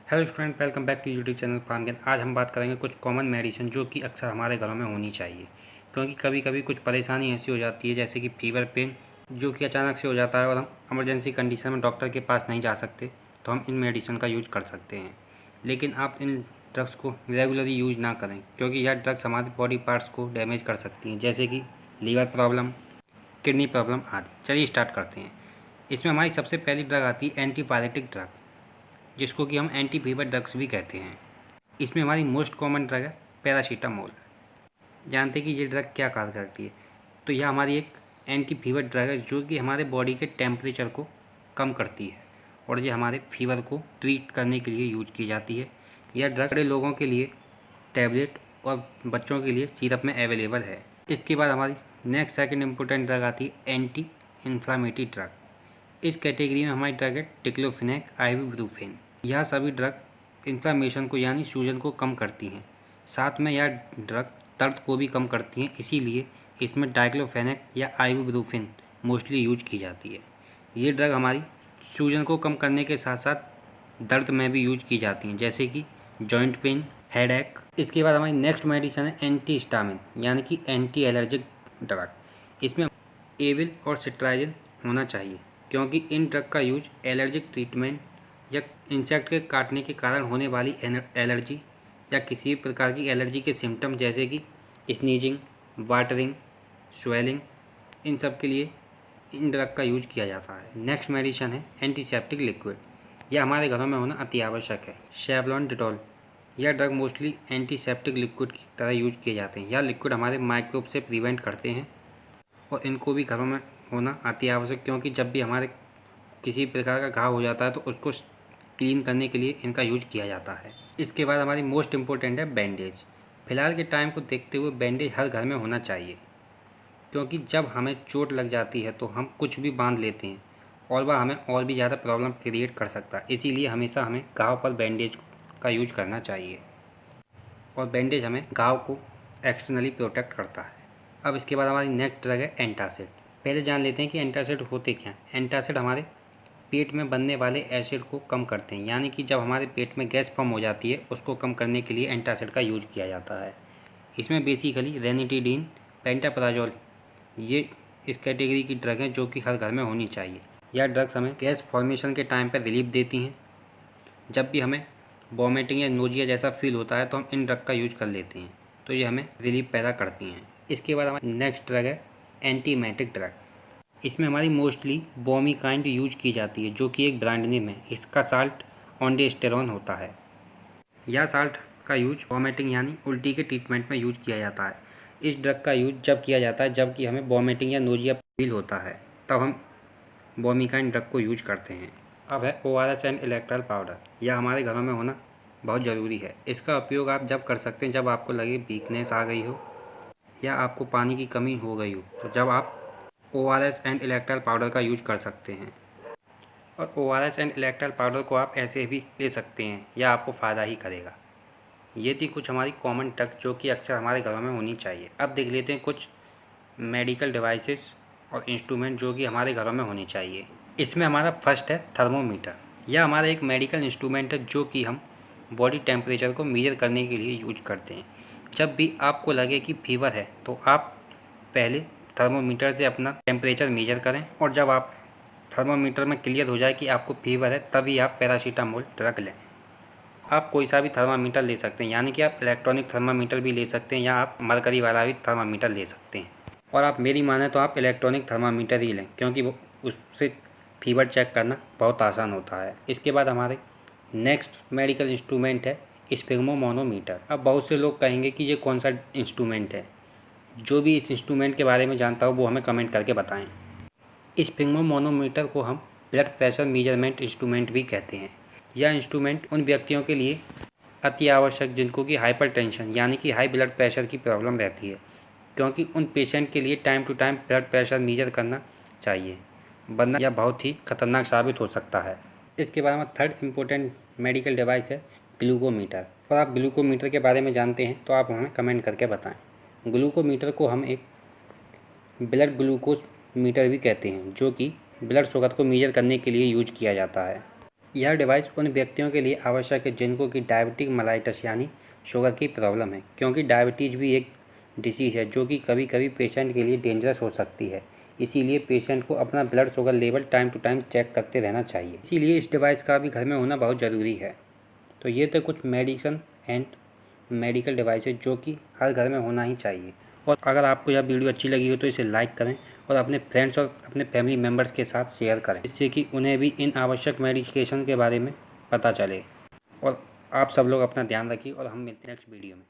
Hello student, welcome back to YouTube channel farm Gyan. आज हम बात करेंगे कुछ कॉमन मेडिसिन जो कि अक्सर हमारे घरों में होनी चाहिए, क्योंकि कभी कभी कुछ परेशानी ऐसी हो जाती है जैसे कि फीवर, पेन, जो कि अचानक से हो जाता है और हम इमरजेंसी कंडीशन में डॉक्टर के पास नहीं जा सकते, तो हम इन मेडिसिन का यूज कर सकते हैं। लेकिन आप इन ड्रग्स को रेगुलरली यूज ना करें, क्योंकि यह ड्रग्स हमारे बॉडी पार्ट्स को डैमेज कर सकती हैं, जैसे कि लीवर प्रॉब्लम, किडनी प्रॉब्लम आदि। चलिए स्टार्ट करते हैं। इसमें हमारी सबसे पहली ड्रग आती है एंटीपायरेटिक ड्रग, जिसको कि हम एंटी फीवर ड्रग्स भी कहते हैं। इसमें हमारी मोस्ट कॉमन ड्रग है पैरासीटामोल। जानते हैं कि ये ड्रग क्या कार्य करती है? तो यह हमारी एक एंटी फीवर ड्रग है जो कि हमारे बॉडी के टेम्परेचर को कम करती है और ये हमारे फीवर को ट्रीट करने के लिए यूज की जाती है। यह ड्रग बड़े लोगों के लिए टैबलेट और बच्चों के लिए सिरप में अवेलेबल है। इसके बाद हमारी नेक्स्ट सेकंड इम्पोर्टेंट ड्रग आती है एंटी इन्फ्लामेटरी ड्रग। इस कैटेगरी में हमारी ड्रग है डिक्लोफेनेक, आइबुप्रोफेन। यह सभी ड्रग इन्फ्लामेशन को यानी सूजन को कम करती हैं। साथ में यह ड्रग दर्द को भी कम करती हैं, इसीलिए इसमें डाइक्लोफेनेक या आइबुप्रोफेन मोस्टली यूज की जाती है। ये ड्रग हमारी सूजन को कम करने के साथ साथ दर्द में भी यूज की जाती हैं, जैसे कि जॉइंट पेन, हेडेक। इसके बाद हमारी नेक्स्ट मेडिसिन है एंटी हिस्टामिन यानी कि एंटी एलर्जिक ड्रग। इसमें एविल और सिट्राजिन होना चाहिए, क्योंकि इन ड्रग का यूज एलर्जिक ट्रीटमेंट या इंसेक्ट के काटने के कारण होने वाली एलर्जी या किसी भी प्रकार की एलर्जी के सिम्टम जैसे कि स्नीजिंग, वाटरिंग, स्वेलिंग, इन सब के लिए इन ड्रग का यूज किया जाता है। नेक्स्ट मेडिसिन है एंटीसेप्टिक लिक्विड। यह हमारे घरों में होना अति आवश्यक है। Savlon Dettol. यह ड्रग मोस्टली एंटीसेप्टिक लिक्विड की तरह यूज किए जाते हैं। यह लिक्विड हमारे माइक्रोब से प्रिवेंट करते हैं और इनको भी घरों में होना अति आवश्यक, क्योंकि जब भी हमारे किसी प्रकार का घाव हो जाता है तो उसको क्लीन करने के लिए इनका यूज किया जाता है। इसके बाद हमारी मोस्ट इम्पोर्टेंट है बैंडेज। फिलहाल के टाइम को देखते हुए बैंडेज हर घर में होना चाहिए, क्योंकि जब हमें चोट लग जाती है तो हम कुछ भी बांध लेते हैं और वह हमें और भी ज़्यादा प्रॉब्लम क्रिएट कर सकता है। इसीलिए हमेशा हमें घाव पर बैंडेज का यूज करना चाहिए और बैंडेज हमें घाव को एक्सटर्नली प्रोटेक्ट करता है। अब इसके बाद हमारी नेक्स्ट ड्रग है एंटासिड। पहले जान लेते हैं कि एंटासिड होते क्या हैं। एंटासिड हमारे पेट में बनने वाले एसिड को कम करते हैं, यानी कि जब हमारे पेट में गैस फॉर्म हो जाती है उसको कम करने के लिए एंटासिड का यूज किया जाता है। इसमें बेसिकली रेनिटिडीन, पेंटाप्राजोल ये इस कैटेगरी की ड्रग हैं जो कि हर घर में होनी चाहिए। यह ड्रग्स हमें गैस फॉर्मेशन के टाइम पर रिलीफ देती हैं। जब भी हमें वॉमिटिंग या नोजिया जैसा फील होता है तो हम इन ड्रग का यूज कर लेते हैं, तो ये हमें रिलीफ पैदा करती हैं। इसके बाद हमारी नेक्स्ट ड्रग है एंटीमेटिक ड्रग। इसमें हमारी मोस्टली बोमिकाइंड यूज की जाती है, जो कि एक ब्रांड नेम है। इसका साल्ट ऑन्डेस्टेरॉन होता है। यह साल्ट का यूज वॉमिटिंग यानी उल्टी के ट्रीटमेंट में यूज किया जाता है। इस ड्रग का यूज जब किया जाता है जबकि हमें वॉमिटिंग या नोजिया फील होता है, तब हम बोमिकाइंड ड्रग को यूज करते हैं। अब है ORS एंड इलेक्ट्रल पाउडर। यह हमारे घरों में होना बहुत ज़रूरी है। इसका उपयोग आप जब कर सकते हैं जब आपको लगे वीकनेस आ गई हो या आपको पानी की कमी हो गई हो, तो जब आप ORS एंड इलेक्ट्रल पाउडर का यूज कर सकते हैं। और ORS एंड इलेक्ट्रल पाउडर को आप ऐसे भी ले सकते हैं या आपको फ़ायदा ही करेगा। ये थी कुछ हमारी कॉमन ड्रग जो कि अक्सर हमारे घरों में होनी चाहिए। अब देख लेते हैं कुछ मेडिकल डिवाइसेस और इंस्ट्रूमेंट जो कि हमारे घरों में होने चाहिए। इसमें हमारा फर्स्ट है थर्मोमीटर। यह हमारा एक मेडिकल इंस्ट्रूमेंट है जो कि हम बॉडी टेम्परेचर को मेजर करने के लिए यूज करते हैं। जब भी आपको लगे कि फीवर है तो आप पहले थर्मोमीटर से अपना टेम्परेचर मेजर करें और जब आप थर्मोमीटर में क्लियर हो जाए कि आपको फीवर है तभी आप पैरासीटामोल ड्रग लें। आप कोई सा भी थर्मामीटर ले सकते हैं, यानी कि आप इलेक्ट्रॉनिक थर्मामीटर भी ले सकते हैं या आप मरकरी वाला भी थर्मामीटर ले सकते हैं। और आप मेरी माने तो आप इलेक्ट्रॉनिक थर्मामीटर ही लें, क्योंकि वो उससे फीवर चेक करना बहुत आसान होता है। इसके बाद हमारे नेक्स्ट मेडिकल इंस्ट्रूमेंट है स्फिग्मोमोनोमीटर। अब बहुत से लोग कहेंगे कि ये कौन सा इंस्ट्रूमेंट है। जो भी इस इंस्ट्रूमेंट के बारे में जानता हो वो हमें कमेंट करके बताएं। स्फिग्मोमोनोमीटर को हम ब्लड प्रेशर मेजरमेंट इंस्ट्रूमेंट भी कहते हैं। यह इंस्ट्रूमेंट उन व्यक्तियों के लिए अति आवश्यक जिनको कि हाइपरटेंशन यानी कि हाई ब्लड प्रेशर की प्रॉब्लम रहती है, क्योंकि उन पेशेंट के लिए time to time blood pressure measure करना चाहिए, वरना यह बहुत ही खतरनाक साबित हो सकता है। इसके बाद हमारा थर्ड इम्पोर्टेंट मेडिकल डिवाइस है ग्लूकोमीटर। और आप ग्लूकोमीटर के बारे में जानते हैं तो आप हमें कमेंट करके बताएं। ग्लूकोमीटर को हम एक ब्लड ग्लूकोज मीटर भी कहते हैं, जो कि ब्लड शुगर को मेजर करने के लिए यूज किया जाता है। यह डिवाइस उन व्यक्तियों के लिए आवश्यक है जिनको कि डायबिटिक मेलाइटस यानी शुगर की प्रॉब्लम है, क्योंकि डायबिटीज़ भी एक डिसीज़ है जो कि कभी कभी पेशेंट के लिए डेंजरस हो सकती है। इसीलिए पेशेंट को अपना blood sugar level time to time check करते रहना चाहिए। इसीलिए इस डिवाइस का भी घर में होना बहुत ज़रूरी है। तो ये तो कुछ मेडिसिन एंड मेडिकल डिवाइस है जो कि हर घर में होना ही चाहिए। और अगर आपको यह वीडियो अच्छी लगी हो तो इसे लाइक करें और अपने फ्रेंड्स और अपने फैमिली मेम्बर्स के साथ शेयर करें, जिससे कि उन्हें भी इन आवश्यक मेडिकेशन के बारे में पता चले। और आप सब लोग अपना ध्यान रखिए और हम मिलते हैं नेक्स्ट वीडियो में।